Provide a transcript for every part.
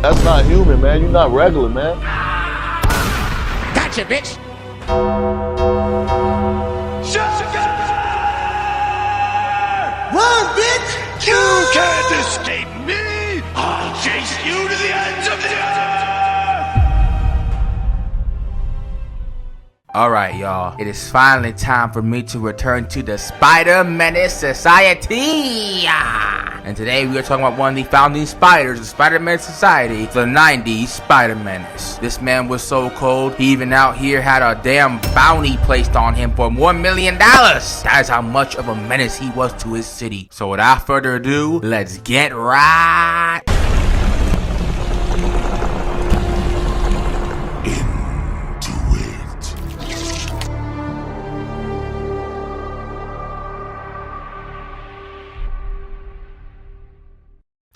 That's not human, man. You're not regular, man. Gotcha, bitch. Run, bitch! You can't escape me! I'll chase you to the ends of the earth! Alright, y'all. It is finally time for me to return to the Spider-Menace Society. And today we are talking about one of the founding spiders of Spider-Menace Society, the 90s Spider-Menace. This man was so cold, he even out here had a damn bounty placed on him for $1 million. That is how much of a menace he was to his city. So without further ado, let's get right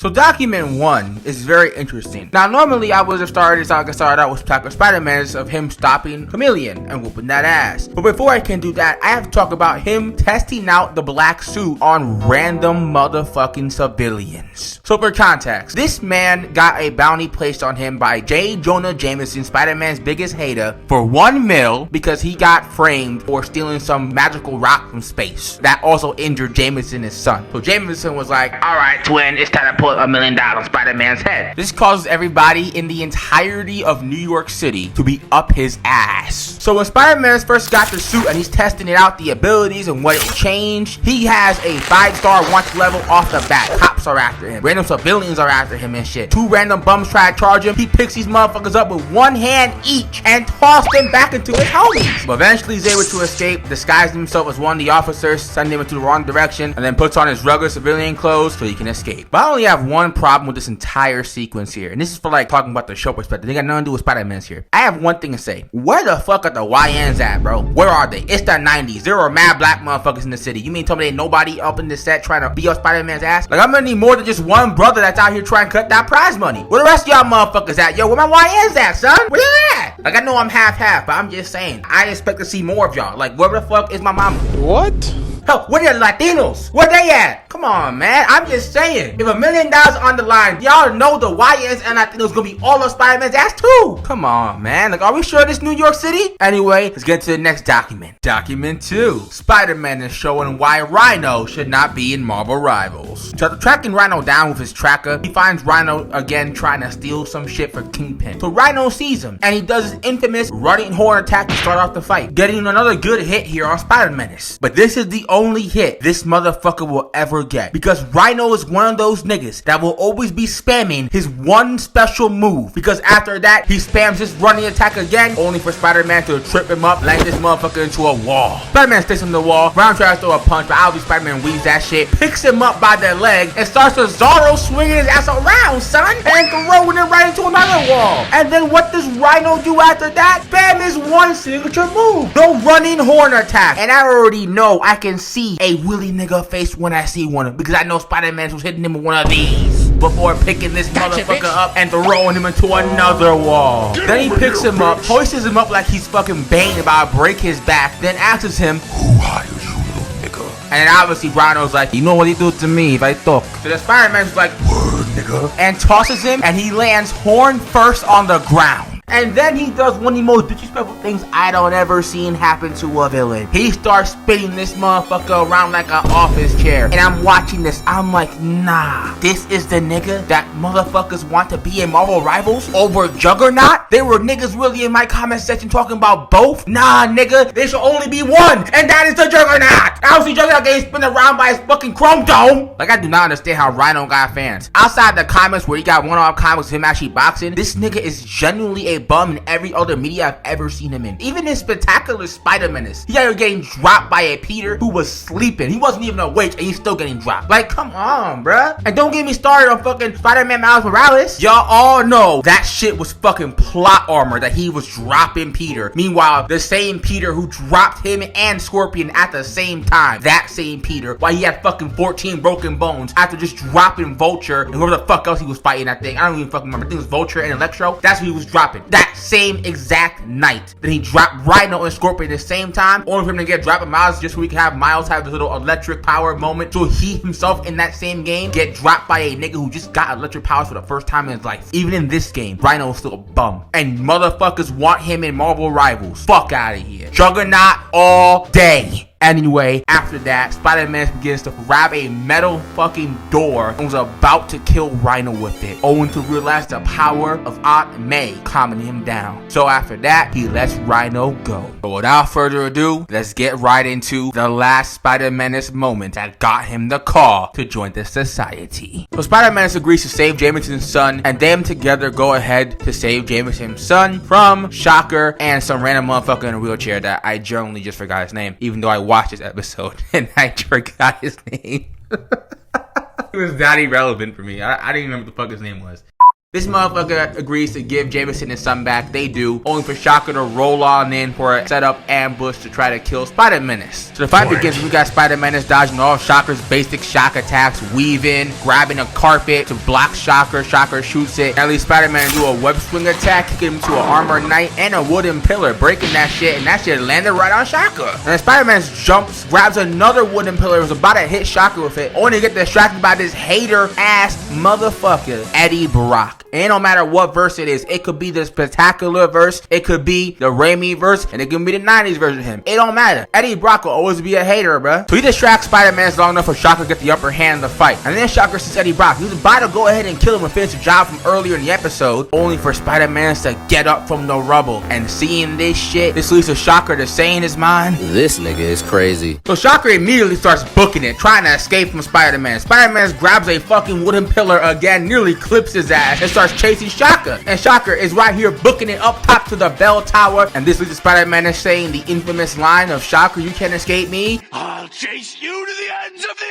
So document 1 is very interesting. Now normally I would have started out with Tucker Spider-Menace of him stopping Chameleon and whooping that ass. But before I can do that, I have to talk about him testing out the black suit on random motherfucking civilians. So for context, this man got a bounty placed on him by J. Jonah Jameson, Spider-Man's biggest hater, for $1 million because he got framed for stealing some magical rock from space. That also injured Jameson, his son. So Jameson was like, alright twin, it's time to put $1 million on Spider-Man's head. This causes everybody in the entirety of New York City to be up his ass. So when Spider-Man first got the suit and he's testing it out, the abilities and what it changed, he has a 5-star launch level off the bat. Cops are after him. Random civilians are after him and shit. 2 random bums try to charge him. He picks these motherfuckers up with one hand each and tosses them back into his homies. But eventually he's able to escape, disguise himself as one of the officers, send him into the wrong direction, and then puts on his rugged civilian clothes so he can escape. But I only have one problem with this entire sequence here, and this is for like talking about the show perspective. They got nothing to do with Spider-Man's here. I have one thing to say. Where the fuck are the YNs at, bro? Where are they? It's the 90s. There are mad black motherfuckers in the city. You mean tell me ain't nobody up in the set trying to be on Spider-Man's ass? Like I'm gonna need more than just one brother that's out here trying to cut that prize money. Where the rest of y'all motherfuckers at? Yo, where my YNs at, son? Where they at? Like I know I'm half, but I'm just saying. I expect to see more of y'all. Like where the fuck is my mama? What? Hell, where are the Latinos? Where they at? Come on, man. I'm just saying. If $1 million on the line, y'all know the YNs and Latinos gonna be all of Spider-Man's ass too. Come on, man. Like, are we sure this New York City? Anyway, let's get to the next document. Document 2. Spider-Man is showing why Rhino should not be in Marvel Rivals. So tracking Rhino down with his tracker, he finds Rhino again trying to steal some shit for Kingpin. So Rhino sees him, and he does his infamous running horn attack to start off the fight, getting another good hit here on Spider-Menace. But this is the only hit this motherfucker will ever get, because Rhino is one of those niggas that will always be spamming his one special move, because after that he spams his running attack again, only for Spider-Man to trip him up, land this motherfucker into a wall. Spider-Man sticks on the wall. Brown tries to throw a punch, but obviously Spider-Man weaves that shit, picks him up by the leg, and starts to Zorro swinging his ass around, son, and throwing him right into another wall. And then what does Rhino do after that? Spam his one signature move, the running horn attack. And I already know I can see a willy nigga face when I see one, because I know Spider-Man was hitting him with one of these before picking this motherfucker up and throwing him into another wall. Then he picks him up, hoists him up like he's fucking Bane about to break his back, then asks him, "Who hired you, little nigga?" And then obviously Rhino's like, "You know what he do to me if I talk." So the Spider-Man's like, "Word, nigga," and tosses him, and he lands horn first on the ground. And then he does one of the most disrespectful things I don't ever seen happen to a villain. He starts spinning this motherfucker around like an office chair. And I'm watching this. I'm like, nah. This is the nigga that motherfuckers want to be in Marvel Rivals over Juggernaut? There were niggas really in my comment section talking about both. Nah, nigga. There should only be one. And that is the Juggernaut. I don't see Juggernaut getting spun around by his fucking chrome dome. Like, I do not understand how Rhino got fans. Outside the comments where he got one-off comics of him actually boxing, this nigga is genuinely a bum in every other media I've ever seen him in. Even in Spectacular Spider-Menace, he ended up getting dropped by a Peter who was sleeping. He wasn't even awake and he's still getting dropped. Like, come on, bruh. And don't get me started on fucking Spider-Man Miles Morales. Y'all all know that shit was fucking plot armor that he was dropping Peter. Meanwhile, the same Peter who dropped him and Scorpion at the same time, that same Peter, why he had fucking 14 broken bones after just dropping Vulture and whoever the fuck else he was fighting, I think. I don't even fucking remember. I think it was Vulture and Electro. That's who he was dropping. that same exact night. Then he dropped Rhino and Scorpion at the same time, only for him to get dropped by Miles just so we can have Miles have this little electric power moment. So he himself in that same game get dropped by a nigga who just got electric powers for the first time in his life. Even in this game, Rhino is still a bum. And motherfuckers want him in Marvel Rivals. Fuck out of here. Juggernaut all day. Anyway, after that, Spider-Man begins to grab a metal fucking door and was about to kill Rhino with it, only to realize the power of Aunt May calming him down. So after that, he lets Rhino go. But without further ado, let's get right into the last Spider-Menace moment that got him the call to join the society. So Spider-Menace agrees to save Jameson's son, and them together go ahead to save Jameson's son from Shocker and some random motherfucker in a wheelchair that I generally just forgot his name, even though I watched this episode and I forgot his name. It was that irrelevant for me. I didn't even remember what the fuck his name was. This motherfucker agrees to give Jameson his son back. They do, only for Shocker to roll on in for a setup ambush to try to kill Spider-Menace. So the fight begins. We got Spider-Menace dodging all Shocker's basic shock attacks, weaving, grabbing a carpet to block Shocker. Shocker shoots it. At least Spider-Man do a web swing attack, kicking him to an armor knight and a wooden pillar, breaking that shit, and that shit landed right on Shocker. And then Spider-Man jumps, grabs another wooden pillar, was about to hit Shocker with it, only to get distracted by this hater-ass motherfucker, Eddie Brock. And no matter what verse it is, it could be the spectacular verse, it could be the Raimi verse, and it could be the 90s version of him. It don't matter. Eddie Brock will always be a hater, bruh. So he distracts Spider-Man long enough for Shocker to get the upper hand in the fight. And then Shocker sees Eddie Brock. He was about to go ahead and kill him and finish the job from earlier in the episode, only for Spider-Man to get up from the rubble. And seeing this shit, this leads to Shocker to say in his mind, this nigga is crazy. So Shocker immediately starts booking it, trying to escape from Spider-Man. Spider-Man grabs a fucking wooden pillar again, nearly clips his ass, and starts chasing Shocker. And Shocker is right here booking it up top to the bell tower. And this leads to Spider-Man saying the infamous line of, Shocker, you can't escape me. I'll chase you to the ends of the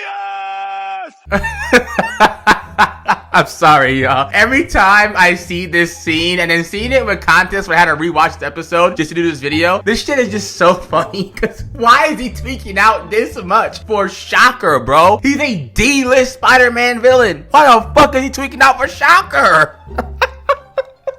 earth! I'm sorry, y'all. Every time I see this scene and then seeing it with context when I had to rewatch the episode just to do this video, this shit is just so funny. Because why is he tweaking out this much for Shocker, bro? He's a D-list Spider-Man villain. Why the fuck is he tweaking out for Shocker?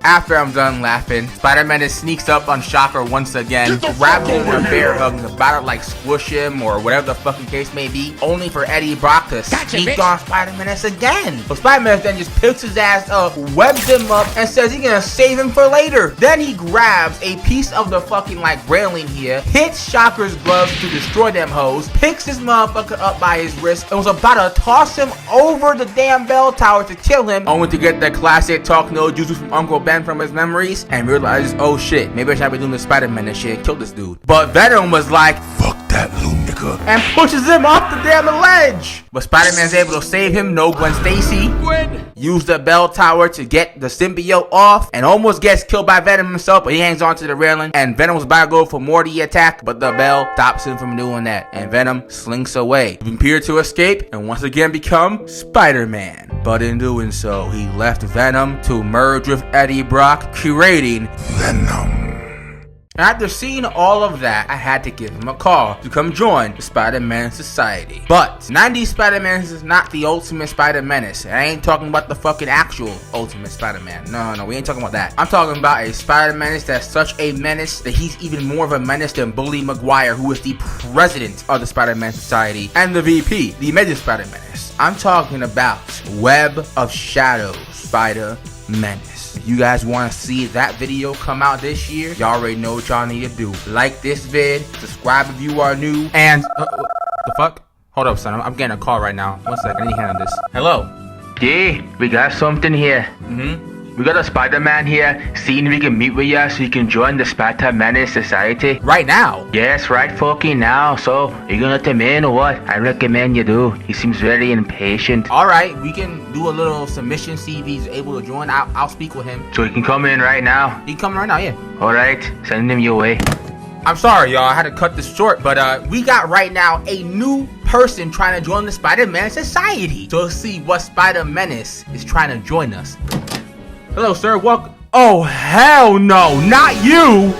After I'm done laughing, Spider-Man sneaks up on Shocker once again, grabs him in a bear hug and about to like squish him or whatever the fucking case may be, only for Eddie Brock to sneak on Spider-Man again. So Spider-Man then just picks his ass up, webs him up, and says he's gonna save him for later. Then he grabs a piece of the fucking like railing here, hits Shocker's gloves to destroy them hoes, picks this motherfucker up by his wrist, and was about to toss him over the damn bell tower to kill him, only to get the classic talk no jutsu from Uncle Ben from his memories and realizes, oh shit, maybe I should be doing the Spider-Man and shit, kill this dude. But Venom was like, fuck that little nigga, and pushes him off the damn ledge. But Spider-Man's able to save him. No Gwen Stacy. Use the bell tower to get the symbiote off and almost gets killed by Venom himself, but he hangs on to the railing and Venom was about to go for more the attack, but the bell stops him from doing that and Venom slinks away, leaving Peter to escape and once again become Spider-Man. But in doing so, he left Venom to merge with Eddie Brock, creating Venom. After seeing all of that, I had to give him a call to come join the Spider-Man Society. But 90s Spider-Man is not the ultimate Spider-Menace. I ain't talking about the fucking actual ultimate Spider-Man. No, we ain't talking about that. I'm talking about a Spider-Menace that's such a menace that he's even more of a menace than Bully Maguire, who is the president of the Spider-Man Society, and the VP, the Amazing Spider-Menace. I'm talking about Web of Shadows Spider-Menace. If you guys want to see that video come out this year, y'all already know what y'all need to do. Like this vid, subscribe if you are new, and the fuck? Hold up, son. I'm getting a call right now. 1 second, I need to handle this. Hello? Yeah, we got something here. We got a Spider-Man here, seeing if we can meet with you so you can join the Spider-Menace Society. Right now? Yes, right fucking now. So, you gonna let him in or what? I recommend you do. He seems very impatient. Alright, we can do a little submission, see if he's able to join. I'll speak with him. So he can come in right now? He can come right now, yeah. Alright, send him your way. I'm sorry, y'all. I had to cut this short, but we got right now a new person trying to join the Spider-Man Society. So let's see what Spider-Menace is trying to join us. Hello, sir. Welcome. Oh, hell no. Not you.